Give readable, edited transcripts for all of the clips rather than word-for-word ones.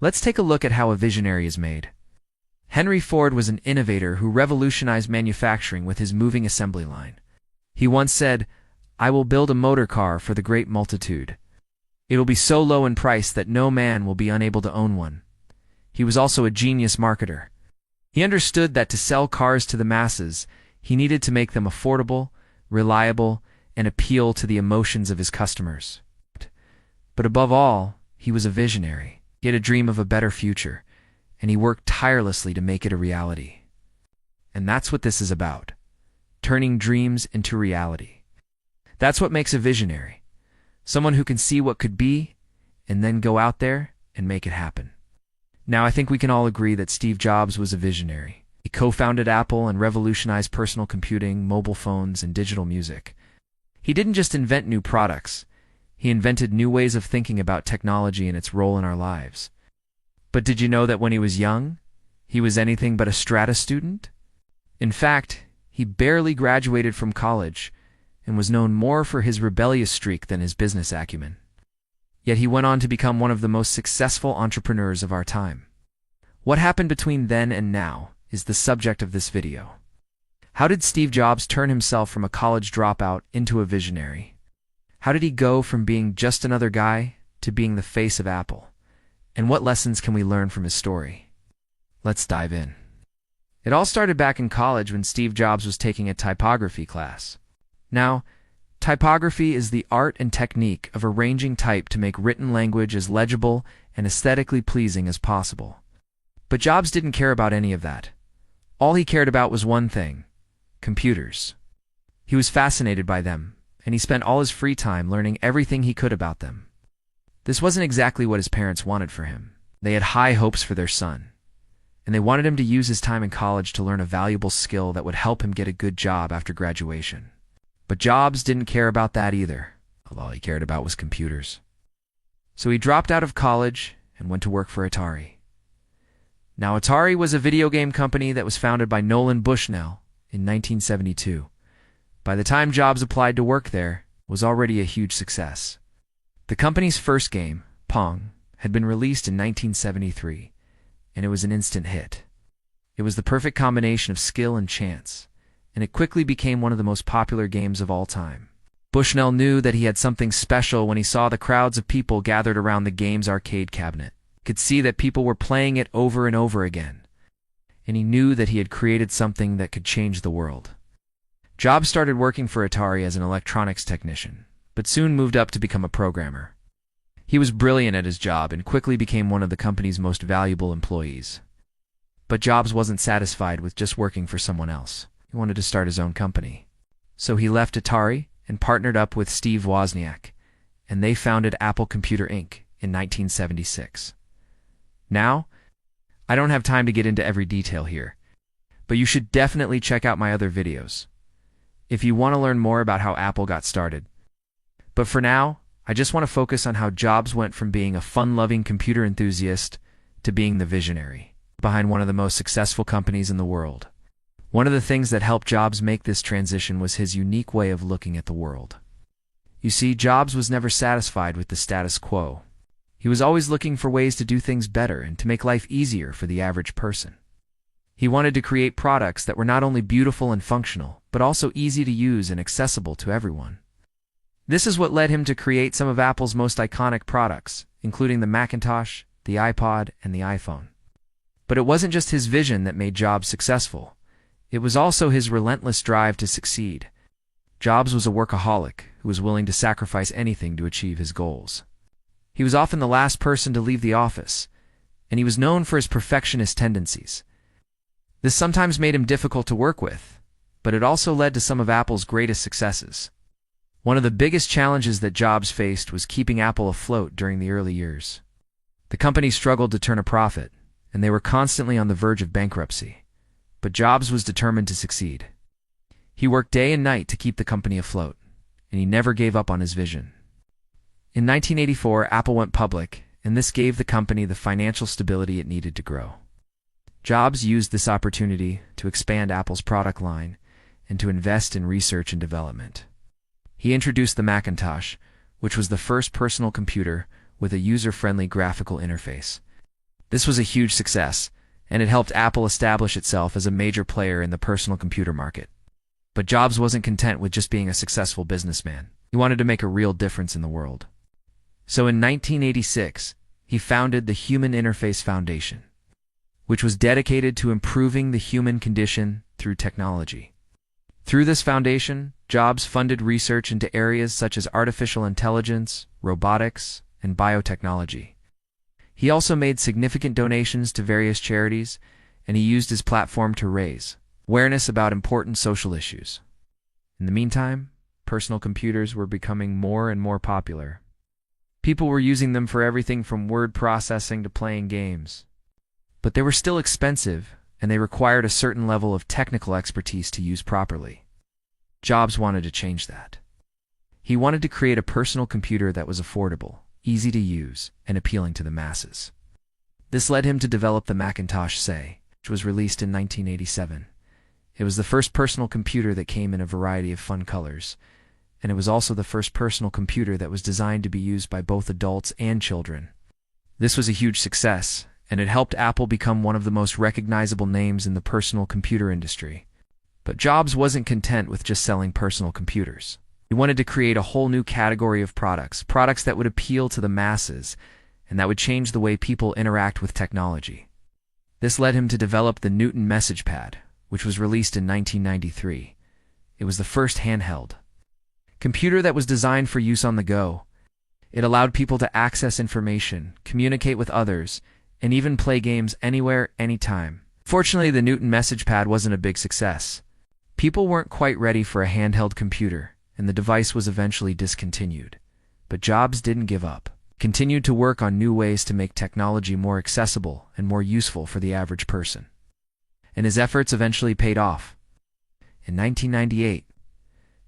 Let's take a look at how a visionary is made. Henry Ford was an innovator who revolutionized manufacturing with his moving assembly line. He once said, "I will build a motor car for the great multitude. It will be so low in price that no man will be unable to own one." He was also a genius marketer. He understood that to sell cars to the masses, he needed to make them affordable, reliable, and appeal to the emotions of his customers. But above all, he was a visionary. He had a dream of a better future, and he worked tirelessly to make it a reality. And that's what this is about, turning dreams into reality. That's what makes a visionary, someone who can see what could be and then go out there and make it happen. Now, I think we can all agree that Steve Jobs was a visionary. He co-founded Apple and revolutionized personal computing, mobile phones, and digital music. He didn't just invent new products. He invented new ways of thinking about technology and its role in our lives. But did you know that when he was young, he was anything but a strata student? In fact, he barely graduated from college and was known more for his rebellious streak than his business acumen. Yet he went on to become one of the most successful entrepreneurs of our time. What happened between then and now is the subject of this video. How did Steve Jobs turn himself from a college dropout into a visionary? How did he go from being just another guy to being the face of Apple? And what lessons can we learn from his story? Let's dive in. It all started back in college when Steve Jobs was taking a typography class. Now, typography is the art and technique of arranging type to make written language as legible and aesthetically pleasing as possible. But Jobs didn't care about any of that. All he cared about was one thing: computers. He was fascinated by them, and he spent all his free time learning everything he could about them. This wasn't exactly what his parents wanted for him. They had high hopes for their son, and they wanted him to use his time in college to learn a valuable skill that would help him get a good job after graduation. But Jobs didn't care about that either. All he cared about was computers. So he dropped out of college and went to work for Atari. Now, Atari was a video game company that was founded by Nolan Bushnell in 1972. By the time Jobs applied to work there, it was already a huge success. The company's first game, Pong, had been released in 1973, and it was an instant hit. It was the perfect combination of skill and chance, and it quickly became one of the most popular games of all time. Bushnell knew that he had something special when he saw the crowds of people gathered around the game's arcade cabinet. He could see that people were playing it over and over again, and he knew that he had created something that could change the world. Jobs started working for Atari as an electronics technician, but soon moved up to become a programmer. He was brilliant at his job and quickly became one of the company's most valuable employees. But Jobs wasn't satisfied with just working for someone else. He wanted to start his own company. So he left Atari and partnered up with Steve Wozniak, and they founded Apple Computer Inc. in 1976. Now, I don't have time to get into every detail here, but you should definitely check out my other videos if you want to learn more about how Apple got started. But for now, I just want to focus on how Jobs went from being a fun-loving computer enthusiast to being the visionary behind one of the most successful companies in the world. One of the things that helped Jobs make this transition was his unique way of looking at the world. You see, Jobs was never satisfied with the status quo. He was always looking for ways to do things better and to make life easier for the average person. He wanted to create products that were not only beautiful and functional, but also easy to use and accessible to everyone. This is what led him to create some of Apple's most iconic products, including the Macintosh, the iPod, and the iPhone. But it wasn't just his vision that made Jobs successful. It was also his relentless drive to succeed. Jobs was a workaholic who was willing to sacrifice anything to achieve his goals. He was often the last person to leave the office, and he was known for his perfectionist tendencies. This sometimes made him difficult to work with, but it also led to some of Apple's greatest successes. One of the biggest challenges that Jobs faced was keeping Apple afloat during the early years. The company struggled to turn a profit, and they were constantly on the verge of bankruptcy. But Jobs was determined to succeed. He worked day and night to keep the company afloat, and he never gave up on his vision. In 1984, Apple went public, and this gave the company the financial stability it needed to grow. Jobs used this opportunity to expand Apple's product line and to invest in research and development. He introduced the Macintosh, which was the first personal computer with a user-friendly graphical interface. This was a huge success, and it helped Apple establish itself as a major player in the personal computer market. But Jobs wasn't content with just being a successful businessman. He wanted to make a real difference in the world. So in 1986, he founded the Human Interface Foundation, which was dedicated to improving the human condition through technology. Through this foundation, Jobs funded research into areas such as artificial intelligence, robotics, and biotechnology. He also made significant donations to various charities, and he used his platform to raise awareness about important social issues. In the meantime, personal computers were becoming more and more popular. People were using them for everything from word processing to playing games. But they were still expensive, and they required a certain level of technical expertise to use properly. Jobs wanted to change that. He wanted to create a personal computer that was affordable, easy to use, and appealing to the masses. This led him to develop the Macintosh SE, which was released in 1987. It was the first personal computer that came in a variety of fun colors, and it was also the first personal computer that was designed to be used by both adults and children. This was a huge success, and it helped Apple become one of the most recognizable names in the personal computer industry. But Jobs wasn't content with just selling personal computers. He wanted to create a whole new category of products that would appeal to the masses, and that would change the way people interact with technology. This led him to develop the Newton Message Pad, which was released in 1993. It was the first handheld computer that was designed for use on the go. It allowed people to access information, communicate with others, and even play games anywhere, anytime. Fortunately, the Newton Message Pad wasn't a big success. People weren't quite ready for a handheld computer, and the device was eventually discontinued. But Jobs didn't give up. He continued to work on new ways to make technology more accessible and more useful for the average person. And his efforts eventually paid off. In 1998,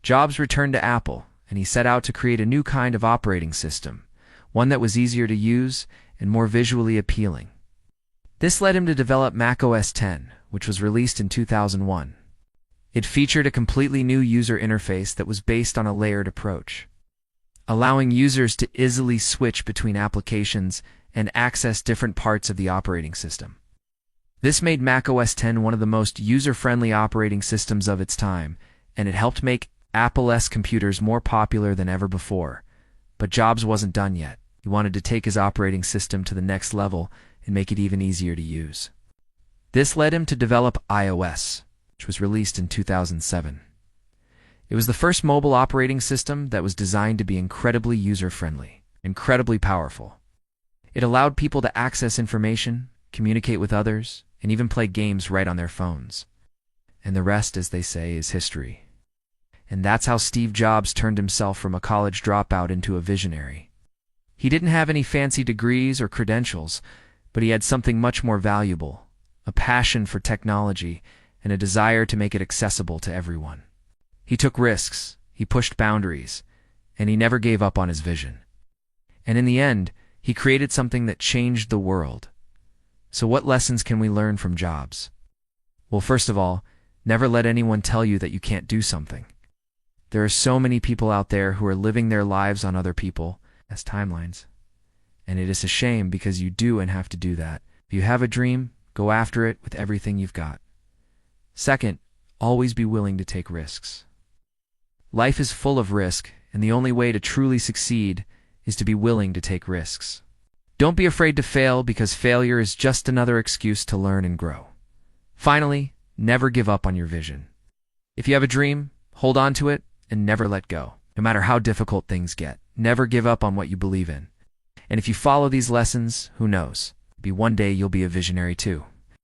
Jobs returned to Apple, and he set out to create a new kind of operating system, one that was easier to use and more visually appealing. This led him to develop macOS X, which was released in 2001. It featured a completely new user interface that was based on a layered approach, allowing users to easily switch between applications and access different parts of the operating system. This made macOS X one of the most user-friendly operating systems of its time, and it helped make Apple's computers more popular than ever before. But Jobs wasn't done yet. He wanted to take his operating system to the next level and make it even easier to use. This led him to develop iOS, which was released in 2007. It was the first mobile operating system that was designed to be incredibly user-friendly, incredibly powerful. It allowed people to access information, communicate with others, and even play games right on their phones. And the rest, as they say, is history. And that's how Steve Jobs turned himself from a college dropout into a visionary. He didn't have any fancy degrees or credentials, but he had something much more valuable, a passion for technology and a desire to make it accessible to everyone. He took risks, he pushed boundaries, and he never gave up on his vision. And in the end, he created something that changed the world. So what lessons can we learn from Jobs? Well, first of all, never let anyone tell you that you can't do something. There are so many people out there who are living their lives on other people as timelines. And it is a shame because you do and have to do that. If you have a dream, go after it with everything you've got. Second, always be willing to take risks. Life is full of risk, and the only way to truly succeed is to be willing to take risks. Don't be afraid to fail because failure is just another excuse to learn and grow. Finally, never give up on your vision. If you have a dream, hold on to it and never let go. No matter how difficult things get, never give up on what you believe in. And if you follow these lessons, who knows? Maybe one day you'll be a visionary too.